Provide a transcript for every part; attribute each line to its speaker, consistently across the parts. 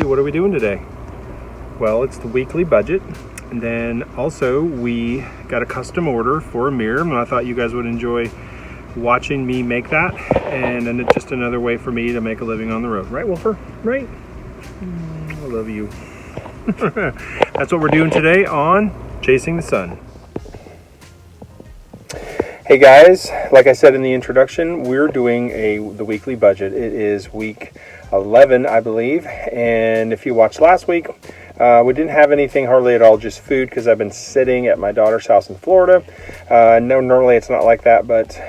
Speaker 1: what are we doing today? Well, it's the weekly budget, and then also we got a custom order for a mirror, and I thought you guys would enjoy watching me make that, and then it's just another way for me to make a living on the road. Right, Wolfer? Right? I love you. That's what we're doing today on Chasing the Sun. Hey guys, like I said in the introduction, we're doing the weekly budget. It is week 11, I believe, and if you watched last week, we didn't have anything hardly at all, just food, because I've been sitting at my daughter's house in Florida. No, normally it's not like that, but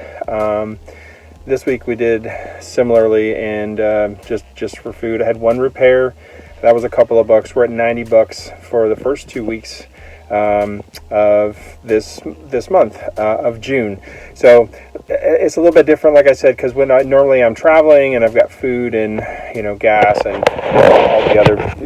Speaker 1: this week we did similarly, and just for food. I had one repair. That was a couple of bucks. We're at $90 for the first 2 weeks of this month of June. So it's a little bit different, like I said, because when normally I'm traveling and I've got food and gas and all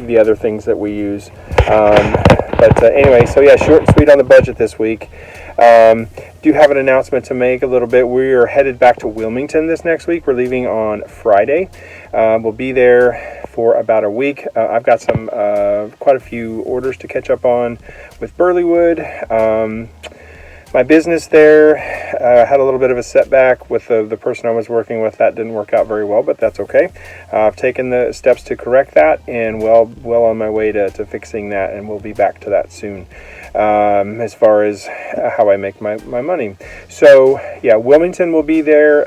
Speaker 1: the other things that we use. But anyway, so yeah, short and sweet on the budget this week. Do have an announcement to make a little bit. We are headed back to Wilmington this next week. We're leaving on Friday. We'll be there for about a week. I've got some quite a few orders to catch up on with Burleywood. My business there had a little bit of a setback with the person I was working with. That didn't work out very well, but that's okay. I've taken the steps to correct that, and well on my way to fixing that, and we'll be back to that soon as far as how I make my money. So yeah, Wilmington will be there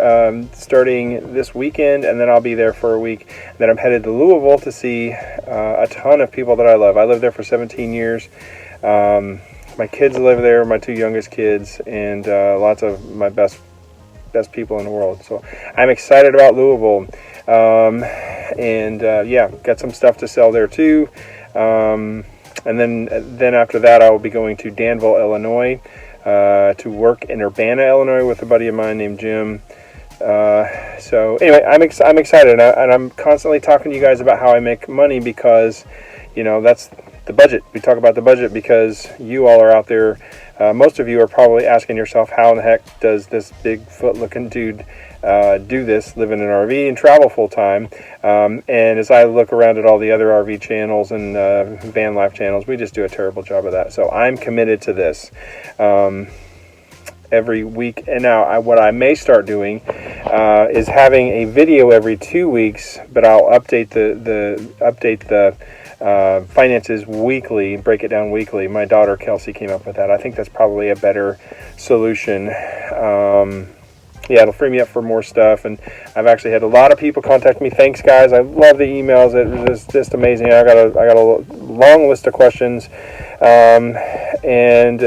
Speaker 1: starting this weekend, and then I'll be there for a week. Then I'm headed to Louisville to see a ton of people that I love. I lived there for 17 years. My kids live there, my two youngest kids, and lots of my best people in the world. So I'm excited about Louisville. Yeah, got some stuff to sell there too. And then after that, I will be going to Danville, Illinois, to work in Urbana, Illinois with a buddy of mine named Jim. So anyway, I'm excited, and I'm constantly talking to you guys about how I make money, because that's the budget. We talk about the budget because you all are out there. Most of you are probably asking yourself, how in the heck does this Bigfoot-looking dude do this, live in an RV and travel full-time? And as I look around at all the other RV channels and van life channels, we just do a terrible job of that. So I'm committed to this every week. And now what I may start doing is having a video every 2 weeks, but I'll update the finances weekly, break it down weekly. My daughter Kelsey came up with that. I think that's probably a better solution. Yeah, it'll free me up for more stuff, and I've actually had a lot of people contact me. Thanks, guys. I love the emails. It was just amazing. I got a long list of questions, and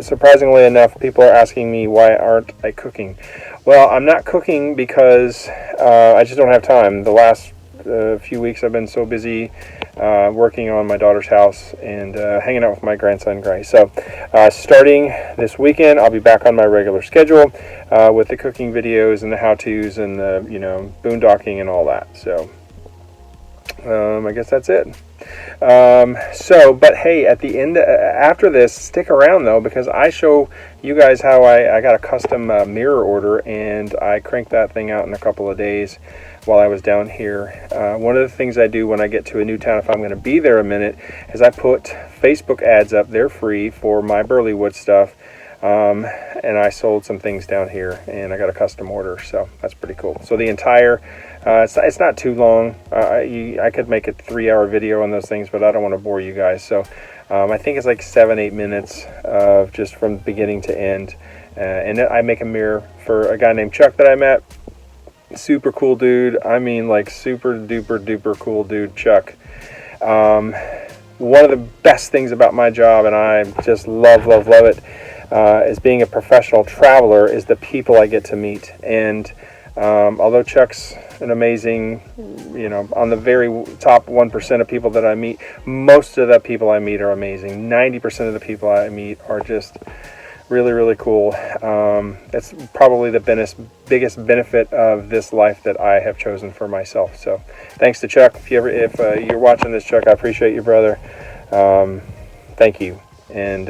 Speaker 1: surprisingly enough, people are asking me, why aren't I cooking? Well, I'm not cooking because I just don't have time. The last few weeks I've been so busy working on my daughter's house and hanging out with my grandson Grace. So starting this weekend, I'll be back on my regular schedule with the cooking videos and the how-tos and the boondocking and all that. So I guess that's it. But hey, at the end, after this, stick around though, because I show you guys how I got a custom mirror order, and I cranked that thing out in a couple of days while I was down here. One of the things I do when I get to a new town, if I'm going to be there a minute, is I put Facebook ads up. They're free for my Burleywood stuff. And I sold some things down here, and I got a custom order, so that's pretty cool. So the entire, it's not too long. I could make a 3-hour video on those things, but I don't want to bore you guys. So I think it's like 7-8 minutes of just from beginning to end. And I make a mirror for a guy named Chuck that I met. Super cool dude. I mean, like super duper duper cool dude, Chuck. One of the best things about my job, and I just love it, as being a professional traveler, is the people I get to meet. And although Chuck's an amazing, on the very top 1% of people that I meet, most of the people I meet are amazing. 90% of the people I meet are just really, really cool. It's probably the biggest benefit of this life that I have chosen for myself. So thanks to Chuck. If you're watching this, Chuck, I appreciate you, brother. Thank you. And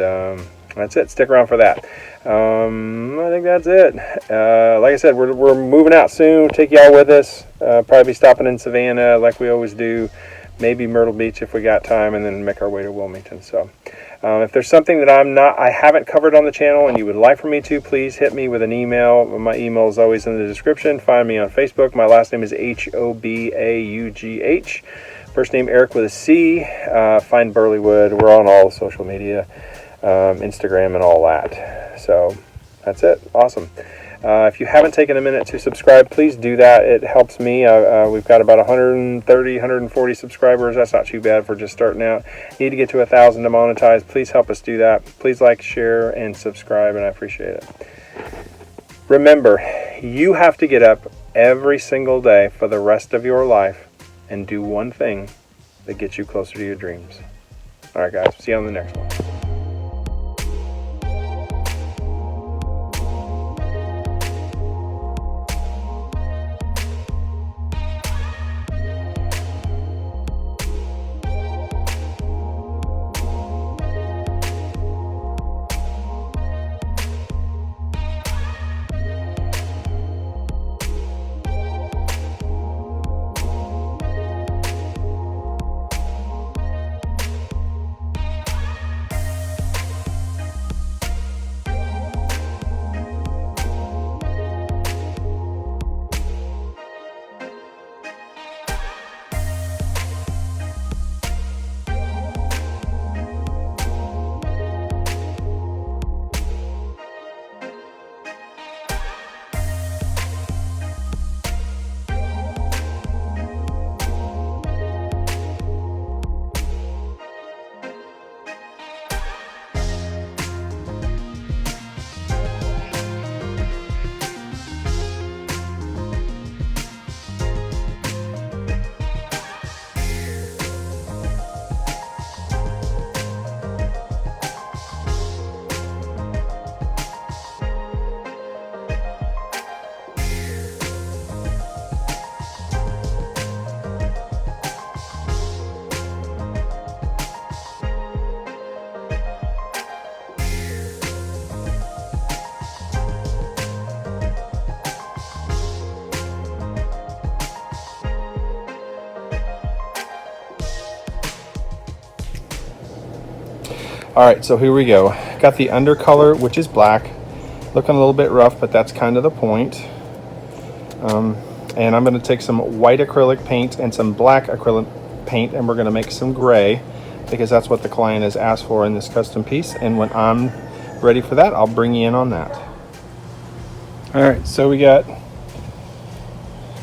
Speaker 1: that's it. Stick around for that. I think that's it. Like I said, we're moving out soon. Take y'all with us. Probably be stopping in Savannah like we always do. maybe Myrtle Beach if we got time, and then make our way to Wilmington. So if there's something that I haven't covered on the channel and you would like for me to, please hit me with an email. My email is always in the description. Find me on Facebook. My last name is Hobaugh. First name Eric with a C. Find Burleywood. We're on all the social media, Instagram and all that. So that's it. Awesome. If you haven't taken a minute to subscribe, please do that. It helps me. We've got about 130, 140 subscribers. That's not too bad for just starting out. Need to get to 1,000 to monetize. Please help us do that. Please like, share, and subscribe, and I appreciate it. Remember, you have to get up every single day for the rest of your life and do one thing that gets you closer to your dreams. All right, guys. See you on the next one. All right, so here we go. Got the undercolor, which is black. Looking a little bit rough, but that's kind of the point. And I'm going to take some white acrylic paint and some black acrylic paint, and we're going to make some gray, because that's what the client has asked for in this custom piece. And when I'm ready for that, I'll bring you in on that. All right, so we got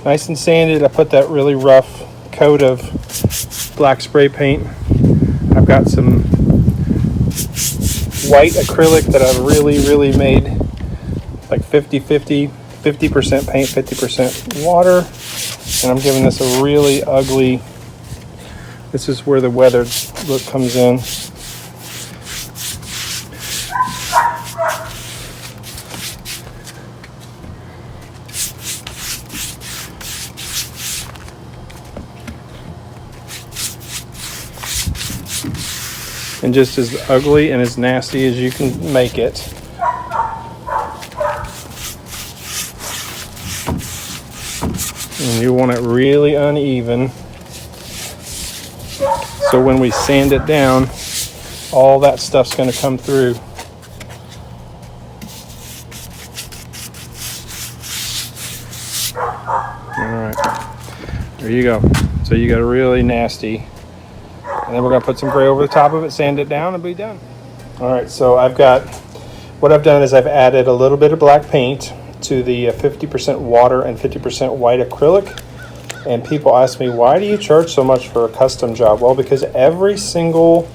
Speaker 1: nice and sanded. I put that really rough coat of black spray paint. I've got some white acrylic that I've really made like 50% paint, 50% water. And I'm giving this a really ugly, this is where the weathered look comes in. And just as ugly and as nasty as you can make it. And you want it really uneven. So when we sand it down, all that stuff's going to come through. All right, there you go. So you got a really nasty. And then we're going to put some gray over the top of it, sand it down, and be done. All right, so what I've done is I've added a little bit of black paint to the 50% water and 50% white acrylic. And people ask me, why do you charge so much for a custom job? Well, because every single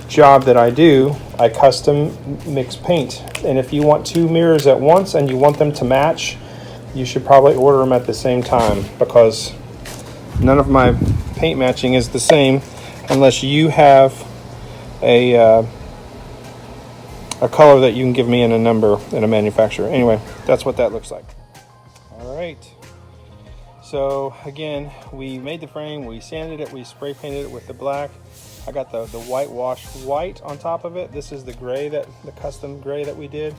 Speaker 1: job that I do, I custom mix paint. And if you want two mirrors at once and you want them to match, you should probably order them at the same time, because none of my paint matching is the same unless you have a color that you can give me in a number in a manufacturer. Anyway, that's what that looks like. All right. So again, we made the frame, we sanded it, we spray painted it with the black. I got the whitewash white on top of it. This is the gray, the custom gray that we did.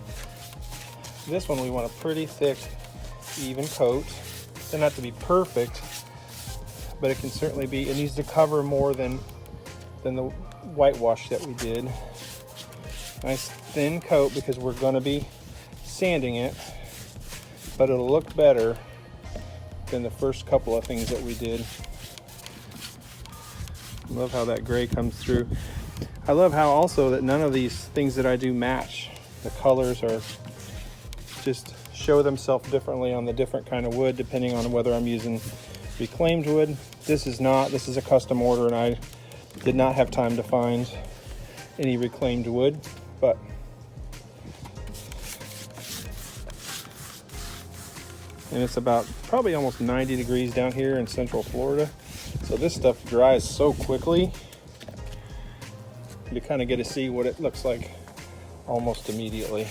Speaker 1: This one we want a pretty thick, even coat. Doesn't have to be perfect, but it can certainly be, it needs to cover more than the whitewash that we did. Nice thin coat because we're going to be sanding it, but it'll look better than the first couple of things that we did. Love how that gray comes through. I love how also that none of these things that I do match. The colors are just show themselves differently on the different kind of wood depending on whether I'm using reclaimed wood. This is not, this is a custom order, and I did not have time to find any reclaimed wood, but and it's about probably almost 90 degrees down here in Central Florida. So this stuff dries so quickly. You kind of get to see what it looks like almost immediately.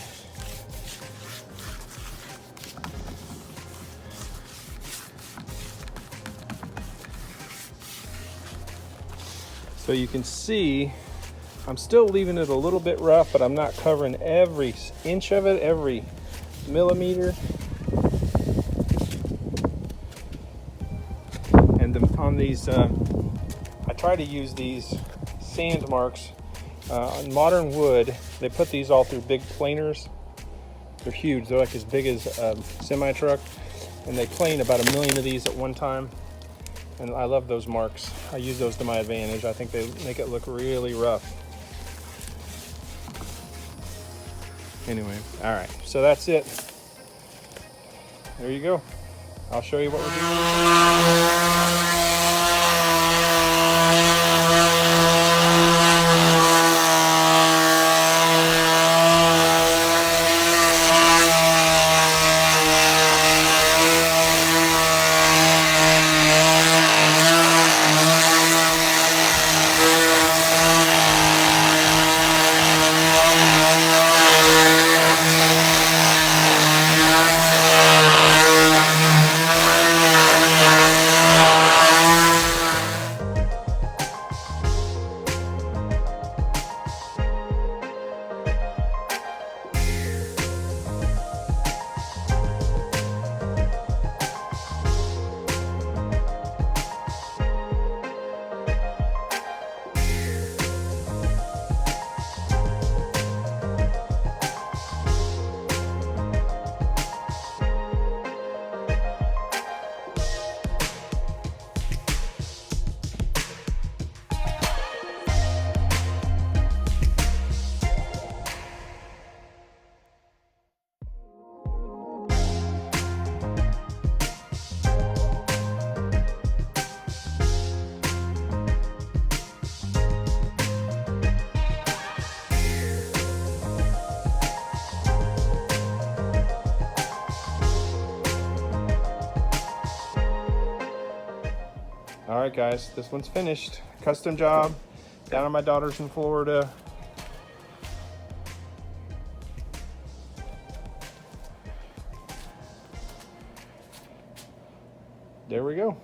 Speaker 1: So you can see I'm still leaving it a little bit rough, but I'm not covering every inch of it, every millimeter. And on these, I try to use these sand marks. On modern wood, they put these all through big planers. They're huge, they're like as big as a semi-truck, and they plane about 1 million of these at one time. And I love those marks. I use those to my advantage. I think they make it look really rough. Anyway, all right, so that's it. There you go. I'll show you what we're doing. All right, guys, this one's finished. Custom job down at my daughter's in Florida. There we go.